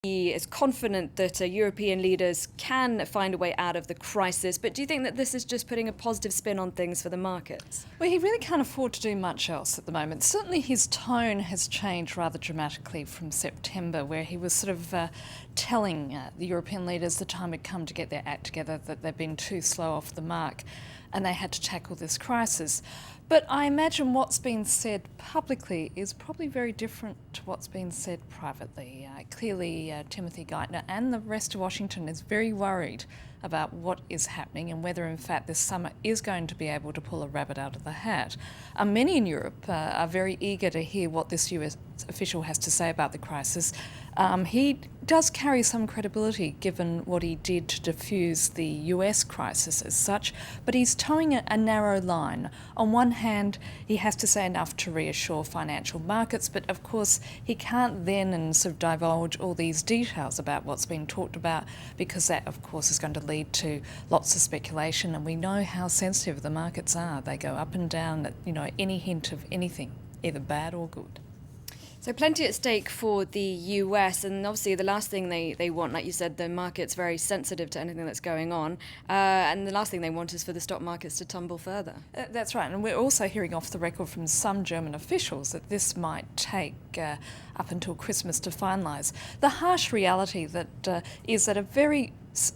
He is confident that European leaders can find a way out of the crisis, but do you think that this is just putting a positive spin on things for the markets? Well, he really can't afford to do much else at the moment. Certainly his tone has changed rather dramatically from September, where he was sort of telling the European leaders the time had come to get their act together, that they've been too slow off the mark and they had to tackle this crisis. But I imagine what's been said publicly is probably very different to what's been said privately. Clearly, Timothy Geithner and the rest of Washington is very worried about what is happening and whether in fact this summit is going to be able to pull a rabbit out of the hat. Many in Europe are very eager to hear what this US official has to say about the crisis. He does carry some credibility given what he did to diffuse the US crisis as such, but he's towing a narrow line. On one hand, he has to say enough to reassure financial markets, but of course he can't then and sort of divulge all these details about what's been talked about, because that of course is going to lead to lots of speculation, and we know how sensitive the markets are. They go up and down at, any hint of anything, either bad or good. So plenty at stake for the US, and obviously the last thing they want, like you said, the market's very sensitive to anything that's going on, and the last thing they want is for the stock markets to tumble further. That's right, and we're also hearing off the record from some German officials that this might take up until Christmas to finalise. The harsh reality that is that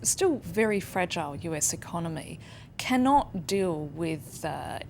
still very fragile US economy cannot deal with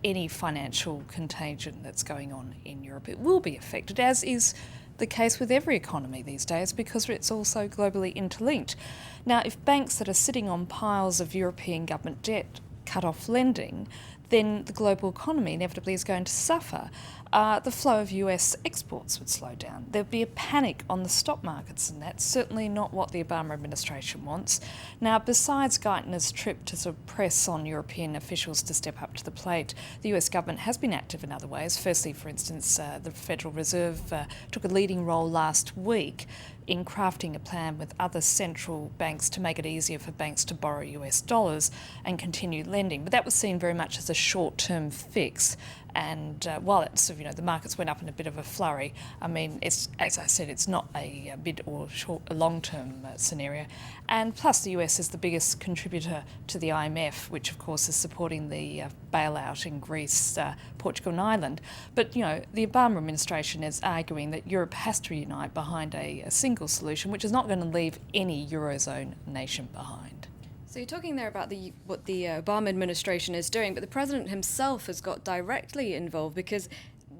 any financial contagion that's going on in Europe. It will be affected, as is the case with every economy these days, because it's also globally interlinked. Now, if banks that are sitting on piles of European government debt cut off lending, then the global economy inevitably is going to suffer. The flow of US exports would slow down. There'd be a panic on the stock markets, and that's certainly not what the Obama administration wants. Now, besides Geithner's trip to sort of press on European officials to step up to the plate, the US government has been active in other ways. Firstly, for instance, the Federal Reserve took a leading role last week in crafting a plan with other central banks to make it easier for banks to borrow US dollars and continue lending. But that was seen very much as a short-term fix. And while it's, the markets went up in a bit of a flurry, it's, as I said, it's not a mid or a long-term scenario. And plus, the US is the biggest contributor to the IMF, which of course is supporting the bailout in Greece, Portugal and Ireland. But, the Obama administration is arguing that Europe has to unite behind a single solution, which is not going to leave any Eurozone nation behind. So you're talking there about what the Obama administration is doing, but the president himself has got directly involved, because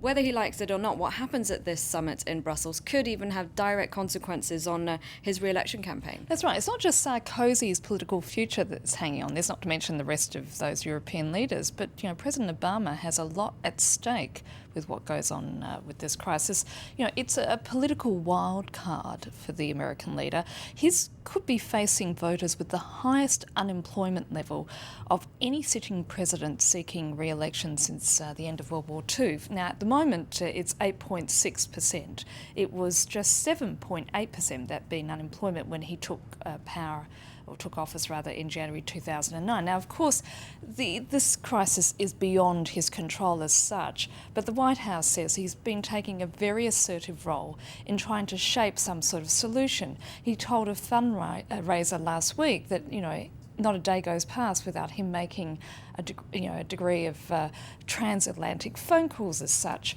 whether he likes it or not, what happens at this summit in Brussels could even have direct consequences on his re-election campaign. That's right. It's not just Sarkozy's political future that's hanging on this, not to mention the rest of those European leaders, but President Obama has a lot at stake with what goes on with this crisis. It's a political wild card for the American leader. He could be facing voters with the highest unemployment level of any sitting president seeking re-election since the end of World War II. Now, at the moment, it's 8.6%. It was just 7.8%, that being unemployment, when he took took office in January 2009. Now, of course, this crisis is beyond his control as such, but the White House says he's been taking a very assertive role in trying to shape some sort of solution. He told a fundraiser last week that, not a day goes past without him making a degree of transatlantic phone calls as such.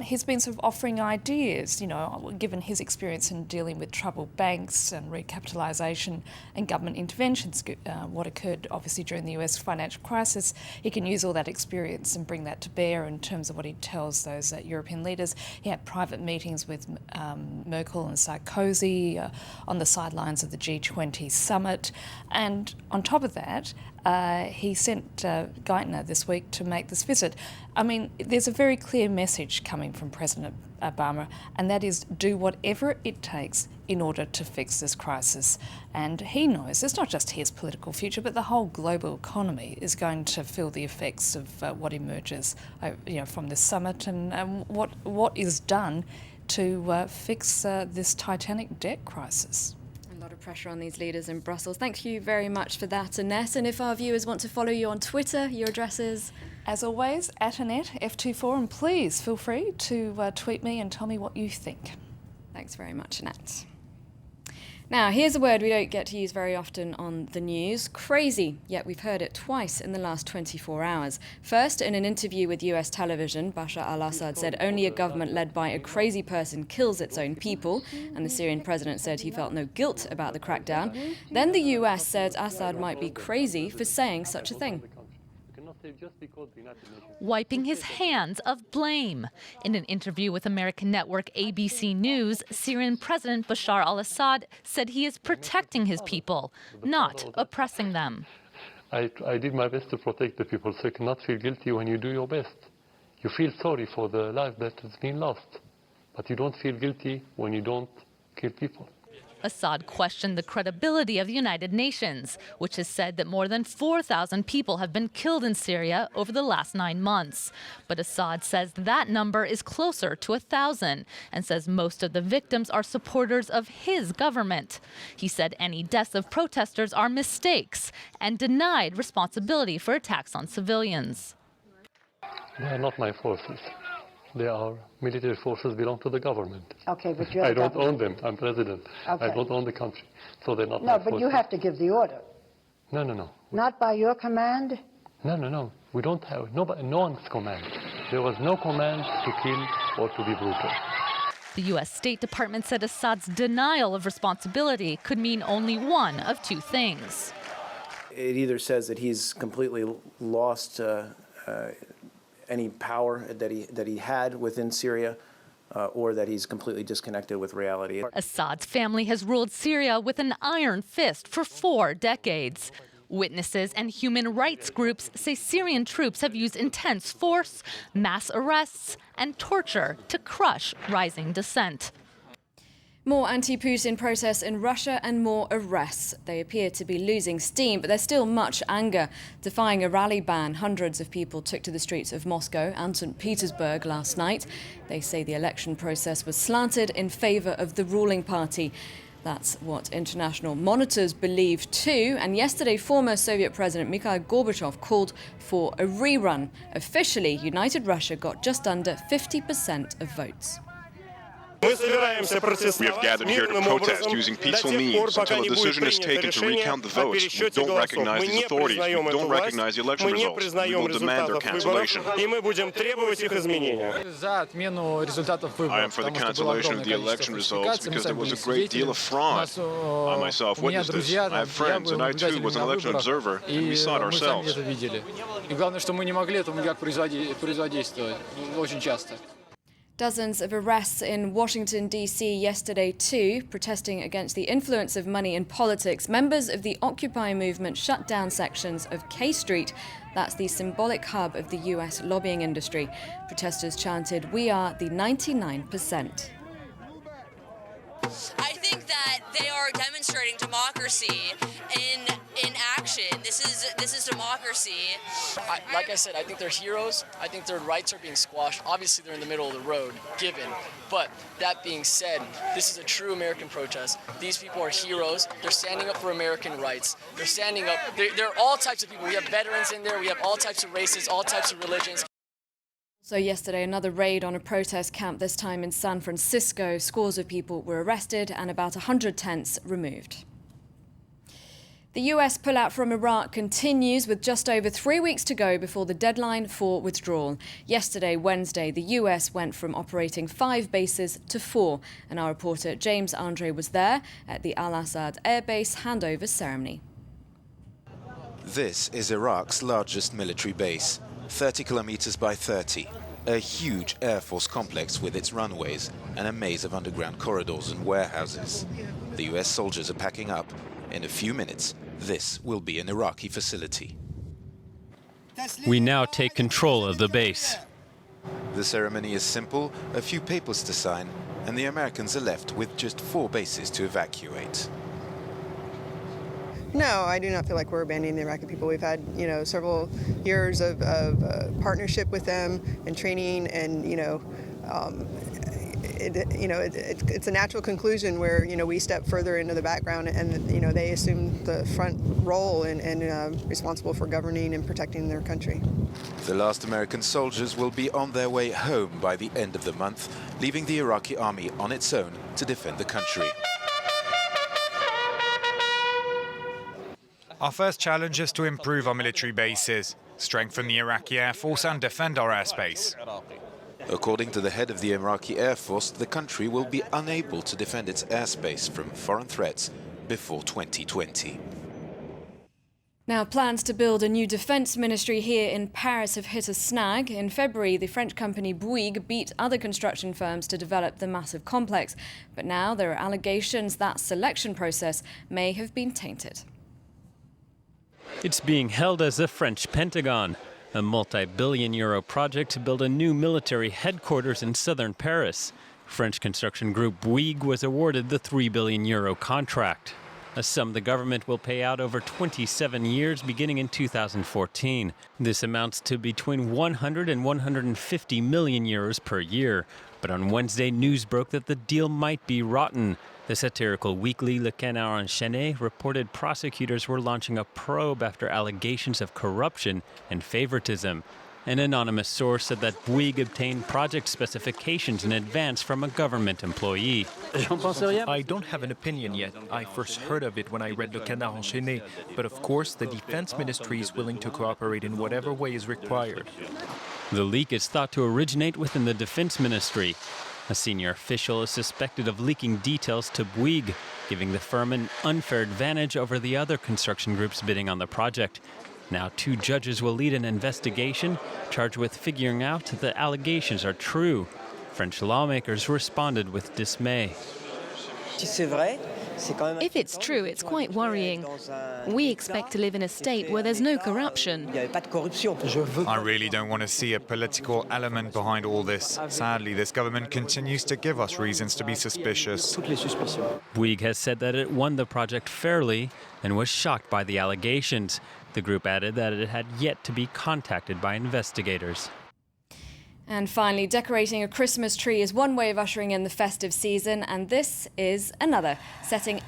He's been sort of offering ideas, given his experience in dealing with troubled banks and recapitalisation and government interventions, what occurred obviously during the US financial crisis. He can use all that experience and bring that to bear in terms of what he tells those European leaders. He had private meetings with Merkel and Sarkozy on the sidelines of the G20 summit. And on top of that, he sent Geithner this week to make this visit. There's a very clear message coming from President Obama, and that is do whatever it takes in order to fix this crisis. And he knows it's not just his political future, but the whole global economy is going to feel the effects of what emerges from this summit and what is done to fix this titanic debt crisis. A lot of pressure on these leaders in Brussels. Thank you very much for that, Annette. And if our viewers want to follow you on Twitter, your address is? As always, @Annette F24, and please feel free to tweet me and tell me what you think. Thanks very much, Annette. Now, here's a word we don't get to use very often on the news, crazy, yet we've heard it twice in the last 24 hours. First, in an interview with US television, Bashar al-Assad said only a government led by a crazy person kills its own people, and the Syrian president said he felt no guilt about the crackdown. Then the US said Assad might be crazy for saying such a thing. Wiping his hands of blame. In an interview with American network ABC News, Syrian President Bashar al-Assad said he is protecting his people, not oppressing them. I did my best to protect the people, so you cannot feel guilty when you do your best. You feel sorry for the life that has been lost, but you don't feel guilty when you don't kill people. Assad questioned the credibility of the United Nations, which has said that more than 4,000 people have been killed in Syria over the last 9 months. But Assad says that number is closer to 1,000 and says most of the victims are supporters of his government. He said any deaths of protesters are mistakes and denied responsibility for attacks on civilians. They are not my forces. They are military forces, belong to the government. Okay, but you're I the don't government. own them. I'm president. Okay. I don't own the country, so they're not No, my but forces. you have to give the order. No. Not by your command? No. We don't have, no one's command. There was no command to kill or to be brutal. The U.S. State Department said Assad's denial of responsibility could mean only one of two things. It either says that he's completely lost any power that he had within Syria, or that he's completely disconnected with reality. Assad's family has ruled Syria with an iron fist for 4 decades. Witnesses and human rights groups say Syrian troops have used intense force, mass arrests, and torture to crush rising dissent. More anti-Putin protests in Russia and more arrests. They appear to be losing steam, but there's still much anger. Defying a rally ban, hundreds of people took to the streets of Moscow and St. Petersburg last night. They say the election process was slanted in favor of the ruling party. That's what international monitors believe too. And yesterday, former Soviet President Mikhail Gorbachev called for a rerun. Officially, United Russia got just under 50% of votes. We have gathered here to protest using peaceful means until a decision is taken to recount the votes. We don't recognize these authorities. We don't recognize the election results. We will demand their cancellation. I am for the cancellation of the election results because there was a great deal of fraud. I myself witnessed this. I have friends, and I too was an election observer, and we saw it ourselves. Dozens of arrests in Washington, D.C. yesterday too, protesting against the influence of money in politics. Members of the Occupy movement shut down sections of K Street. That's the symbolic hub of the U.S. lobbying industry. Protesters chanted, "We are the 99%. I think that they are demonstrating democracy in action. This is democracy. Like I said, I think they're heroes. I think their rights are being squashed. Obviously, they're in the middle of the road, given. But that being said, this is a true American protest. These people are heroes. They're standing up for American rights. They're standing up. They're all types of people. We have veterans in there. We have all types of races, all types of religions. So yesterday, another raid on a protest camp, this time in San Francisco. Scores of people were arrested and about 100 tents removed. The US pullout from Iraq continues with just over 3 weeks to go before the deadline for withdrawal. Yesterday, Wednesday, the US went from operating 5 bases to 4. And our reporter James Andre was there at the Al-Assad Air Base handover ceremony. This is Iraq's largest military base, 30 kilometers by 30. A huge Air Force complex with its runways and a maze of underground corridors and warehouses. The US soldiers are packing up. In a few minutes, this will be an Iraqi facility. We now take control of the base. The ceremony is simple, a few papers to sign, and the Americans are left with just 4 bases to evacuate. No, I do not feel like we're abandoning the Iraqi people. We've had, several years of partnership with them and training, and it's a natural conclusion where we step further into the background, and they assume the front role and responsible for governing and protecting their country. The last American soldiers will be on their way home by the end of the month, leaving the Iraqi army on its own to defend the country. Our first challenge is to improve our military bases, strengthen the Iraqi Air Force and defend our airspace. According to the head of the Iraqi Air Force, the country will be unable to defend its airspace from foreign threats before 2020. Now, plans to build a new defence ministry here in Paris have hit a snag. In February, the French company Bouygues beat other construction firms to develop the massive complex. But now there are allegations that selection process may have been tainted. It's being held as the French Pentagon, a multi-billion-euro project to build a new military headquarters in southern Paris. French construction group Bouygues was awarded the €3 billion contract, a sum the government will pay out over 27 years beginning in 2014. This amounts to between 100 and 150 million euros per year. But on Wednesday, news broke that the deal might be rotten. The satirical weekly Le Canard Enchaîné reported prosecutors were launching a probe after allegations of corruption and favoritism. An anonymous source said that Bouygues obtained project specifications in advance from a government employee. I don't have an opinion yet. I first heard of it when I read Le Canard Enchaîné. But of course, the Defense Ministry is willing to cooperate in whatever way is required. The leak is thought to originate within the Defense Ministry. A senior official is suspected of leaking details to Bouygues, giving the firm an unfair advantage over the other construction groups bidding on the project. Now 2 judges will lead an investigation, charged with figuring out if the allegations are true. French lawmakers responded with dismay. If it's true, it's quite worrying. We expect to live in a state where there's no corruption. I really don't want to see a political element behind all this. Sadly, this government continues to give us reasons to be suspicious. Bouygues has said that it won the project fairly and was shocked by the allegations. The group added that it had yet to be contacted by investigators. And finally, decorating a Christmas tree is one way of ushering in the festive season, and this is another, setting